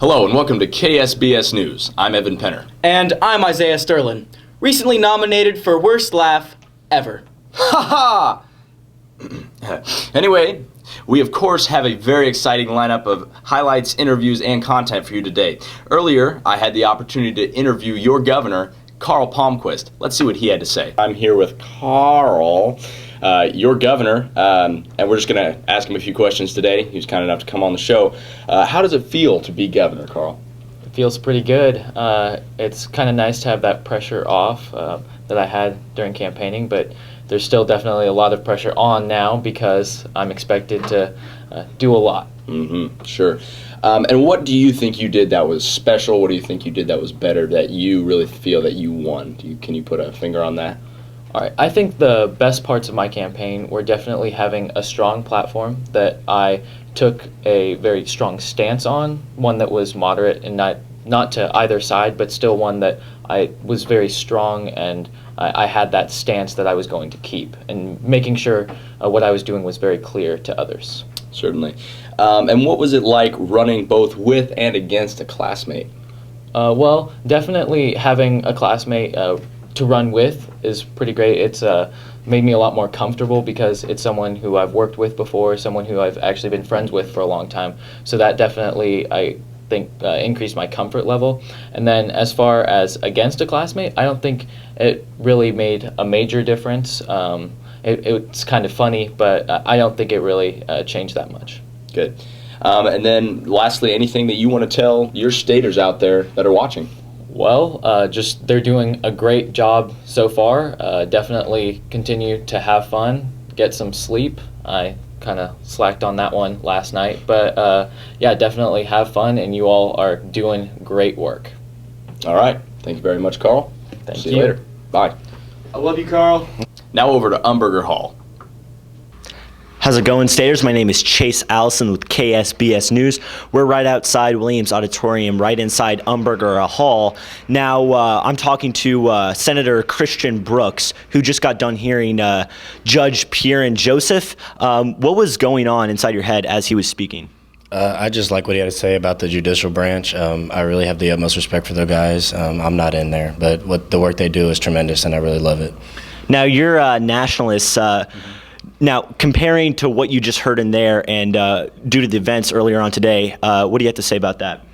Hello and welcome to KSBS News. I'm Evan Penner. And I'm Isaiah Sterlin, recently nominated for Worst Laugh Ever. Ha ha! Anyway, we of course have a very exciting lineup of highlights, interviews, and content for you today. Earlier, I had the opportunity to interview your governor, Carl Palmquist. Let's see what he had to say. I'm here with Carl, your governor, and we're just going to ask him a few questions today. He was kind enough to come on the show. How does it feel to be governor, Carl? It feels pretty good. It's kind of nice to have that pressure off that I had during campaigning, but there's still definitely a lot of pressure on now because I'm expected to do a lot. Mm-hmm, sure. And what do you think you did that was special? What do you think you did that was better, that you really feel that you won? Can you put a finger on that? All right. I think the best parts of my campaign were definitely having a strong platform that I took a very strong stance on, one that was moderate and not to either side, but still one that I was very strong, and I had that stance that I was going to keep, and making sure what I was doing was very clear to others. Certainly. And what was it like running both with and against a classmate? Well, definitely having a classmate to run with is pretty great. It's made me a lot more comfortable because it's someone who I've worked with before, someone who I've actually been friends with for a long time. So that definitely, I think, increased my comfort level. And then as far as against a classmate, I don't think it really made a major difference. It's kind of funny, but I don't think it really changed that much. Good. And then lastly, anything that you want to tell your staters out there that are watching? Well, just they're doing a great job so far. Definitely continue to have fun, get some sleep. I kind of slacked on that one last night, but yeah, definitely have fun, and you all are doing great work. All right. Thank you very much, Carl. Thank See you. you later. Bye. I love you, Carl. Now over to Umberger Hall. How's it going, Staters? My name is Chase Allison with KSBS News. We're right outside Williams Auditorium, right inside Umberger Hall. Now, I'm talking to Senator Christian Brooks, who just got done hearing Judge Pierre Joseph. What was going on inside your head as he was speaking? I just like what he had to say about the judicial branch. I really have the utmost respect for those guys. I'm not in there, but what the work they do is tremendous, and I really love it. Now, you're a nationalist. Now, comparing to what you just heard in there and due to the events earlier on today, what do you have to say about that?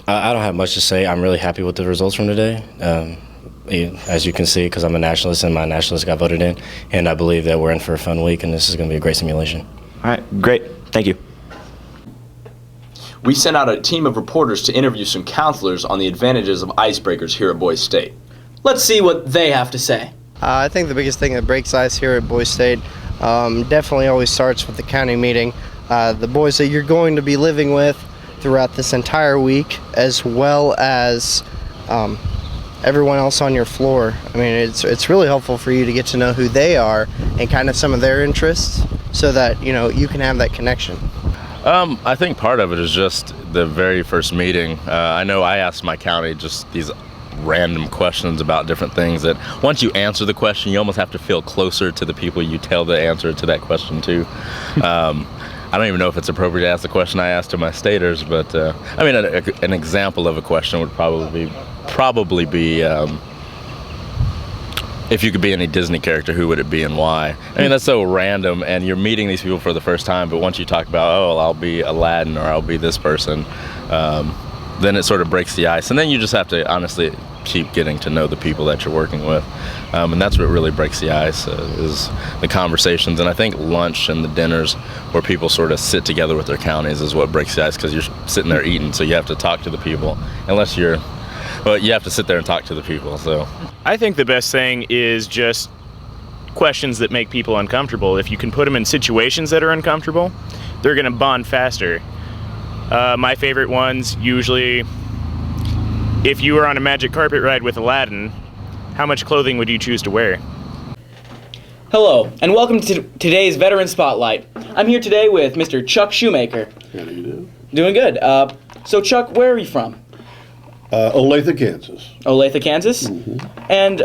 I don't have much to say. I'm really happy with the results from today. As you can see, because I'm a nationalist and my nationalist got voted in, and I believe that we're in for a fun week, and this is going to be a great simulation. All right, great. Thank you. We sent out a team of reporters to interview some counselors on the advantages of icebreakers here at Boise State. Let's see what they have to say. I think the biggest thing that breaks ice here at Boise State definitely always starts with the county meeting. The boys that you're going to be living with throughout this entire week, as well as everyone else on your floor. I mean, it's really helpful for you to get to know who they are and kind of some of their interests, so that you can have that connection. I think part of it is just the very first meeting. I know I asked my county just these random questions about different things that once you answer the question, you almost have to feel closer to the people you tell the answer to that question to. I don't even know if it's appropriate to ask the question I asked to my staters, but I mean, an example of a question would probably be if you could be any Disney character, who would it be and why? I mean, that's so random, and you're meeting these people for the first time, but once you talk about, oh, I'll be Aladdin or I'll be this person, then it sort of breaks the ice. And then you just have to honestly keep getting to know the people that you're working with. And that's what really breaks the ice, is the conversations. And I think lunch and the dinners where people sort of sit together with their counties is what breaks the ice, because you're sitting there eating, so you have to talk to the people. You have to sit there and talk to the people. So I think the best thing is just questions that make people uncomfortable. If you can put them in situations that are uncomfortable, they're going to bond faster. My favorite ones, usually, if you were on a magic carpet ride with Aladdin, how much clothing would you choose to wear? Hello, and welcome to today's Veteran Spotlight. I'm here today with Mr. Chuck Shoemaker. How do you do? Doing good. So Chuck, where are you from? Olathe, Kansas. Olathe, Kansas? Mm-hmm. And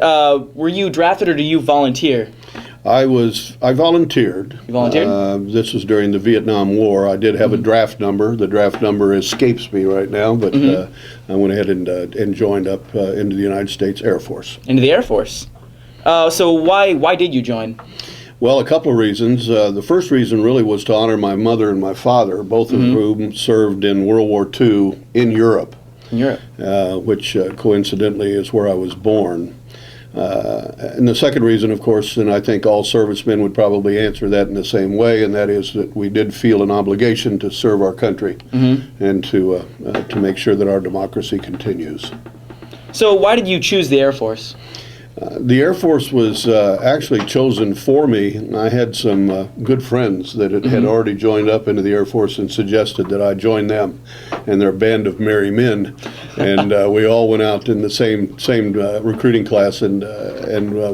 were you drafted or do you volunteer? I volunteered. You volunteered? This was during the Vietnam War. I did have a draft number. The draft number escapes me right now, but I went ahead and joined up into the United States Air Force. Into the Air Force. So why did you join? Well, a couple of reasons. The first reason really was to honor my mother and my father, both of whom served in World War II in Europe. In Europe. Which coincidentally is where I was born. And the second reason, of course, and I think all servicemen would probably answer that in the same way, and that is that we did feel an obligation to serve our country and to make sure that our democracy continues. So why did you choose the Air Force? The Air Force was actually chosen for me. I had some good friends that had already joined up into the Air Force and suggested that I join them and their band of merry men. And we all went out in the same recruiting class and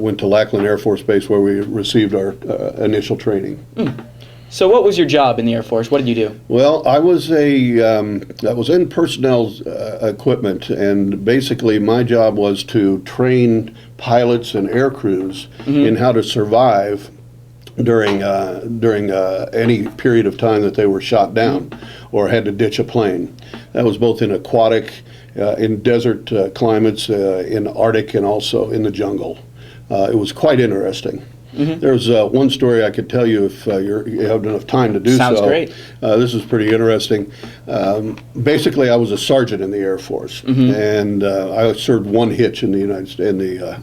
went to Lackland Air Force Base where we received our initial training. So what was your job in the Air Force? What did you do? Well, I was in personnel equipment, and basically my job was to train pilots and air crews in how to survive during any period of time that they were shot down or had to ditch a plane. That was both in aquatic, in desert climates, in Arctic, and also in the jungle. It was quite interesting. There's one story I could tell you if you have enough time to do so. Sounds great. This is pretty interesting. Basically, I was a sergeant in the Air Force, and I served one hitch in the United States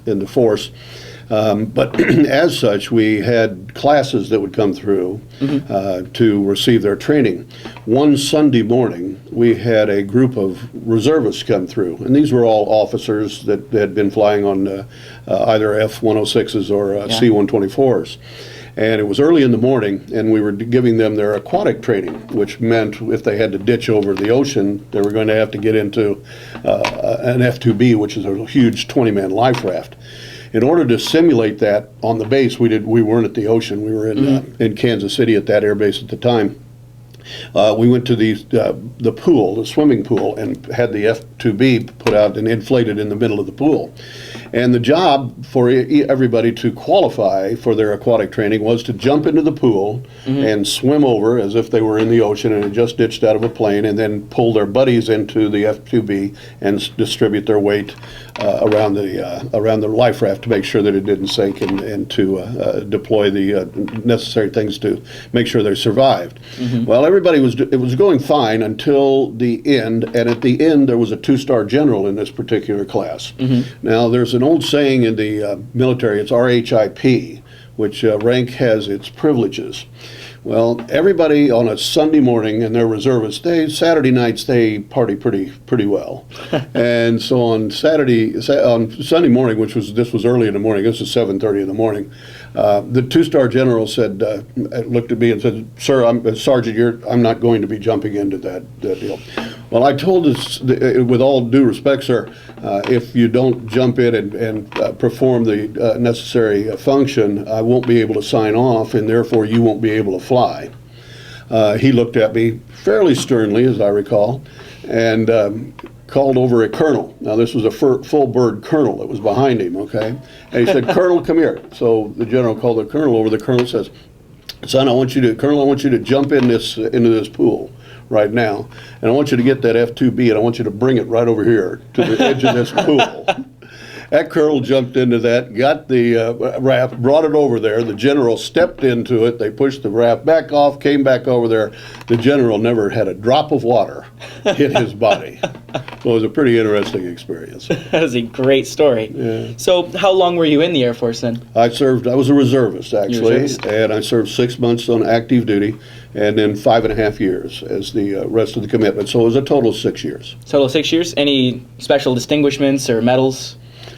in the force. But as such, we had classes that would come through to receive their training. One Sunday morning, we had a group of reservists come through, and these were all officers that had been flying on either F-106s or C-124s. And it was early in the morning, and we were giving them their aquatic training, which meant if they had to ditch over the ocean, they were going to have to get into an F-2B, which is a huge 20-man life raft. In order to simulate that on the base, we weren't at the ocean. We were in Kansas City at that air base at the time. We went to the pool, the swimming pool, and had the F-2B put out and inflated in the middle of the pool. And the job for everybody to qualify for their aquatic training was to jump into the pool and swim over as if they were in the ocean and had just ditched out of a plane, and then pull their buddies into the F-2B and distribute their weight around the life raft to make sure that it didn't sink, and to deploy the necessary things to make sure they survived. Well, it was going fine until the end, and at the end there was a 2-star general in this particular class. Now, there's an old saying in the military, it's RHIP, which rank has its privileges. Well, everybody on a Sunday morning, and they're reservists, Saturday nights they party pretty well. And so on Sunday morning, this was early in the morning, this was 7:30 in the morning, the 2-star general looked at me and said, "Sir, Sergeant, I'm not going to be jumping into that deal." Well, I told us, with all due respect, sir, if you don't jump in and perform the necessary function, I won't be able to sign off, and therefore you won't be able to fly. He looked at me fairly sternly, as I recall, and called over a colonel. Now, this was a full bird colonel that was behind him, okay? And he said, "Colonel, come here." So the general called the colonel over. The colonel says, "Son, Colonel, I want you to jump into this pool right now, and I want you to get that F-2B, and I want you to bring it right over here to the edge of this pool." That colonel jumped into that, got the raft, brought it over there. The general stepped into it. They pushed the raft back off, came back over there. The general never had a drop of water hit his body. So it was a pretty interesting experience. That is a great story. Yeah. So how long were you in the Air Force then? I was a reservist, actually, reservist? and I served 6 months on active duty, and then 5.5 years as the rest of the commitment. So it was a total of 6 years. Total of 6 years? Any special distinguishments or medals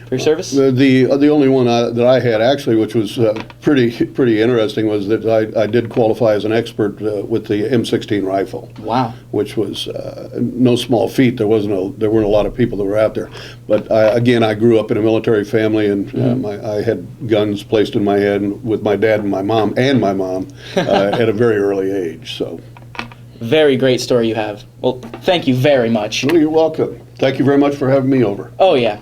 for your service? The only one that I had, actually, which was pretty interesting, was that I did qualify as an expert with the M16 rifle. Wow. Which was no small feat. There weren't a lot of people that were out there. But I grew up in a military family, and I had guns placed in my head with my dad and my mom at a very early age. So. Very great story you have. Well, thank you very much. Well, you're welcome. Thank you very much for having me over. Oh, yeah.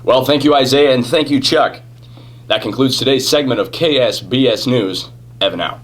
Well, thank you, Isaiah, and thank you, Chuck. That concludes today's segment of KSBS News. Evan out.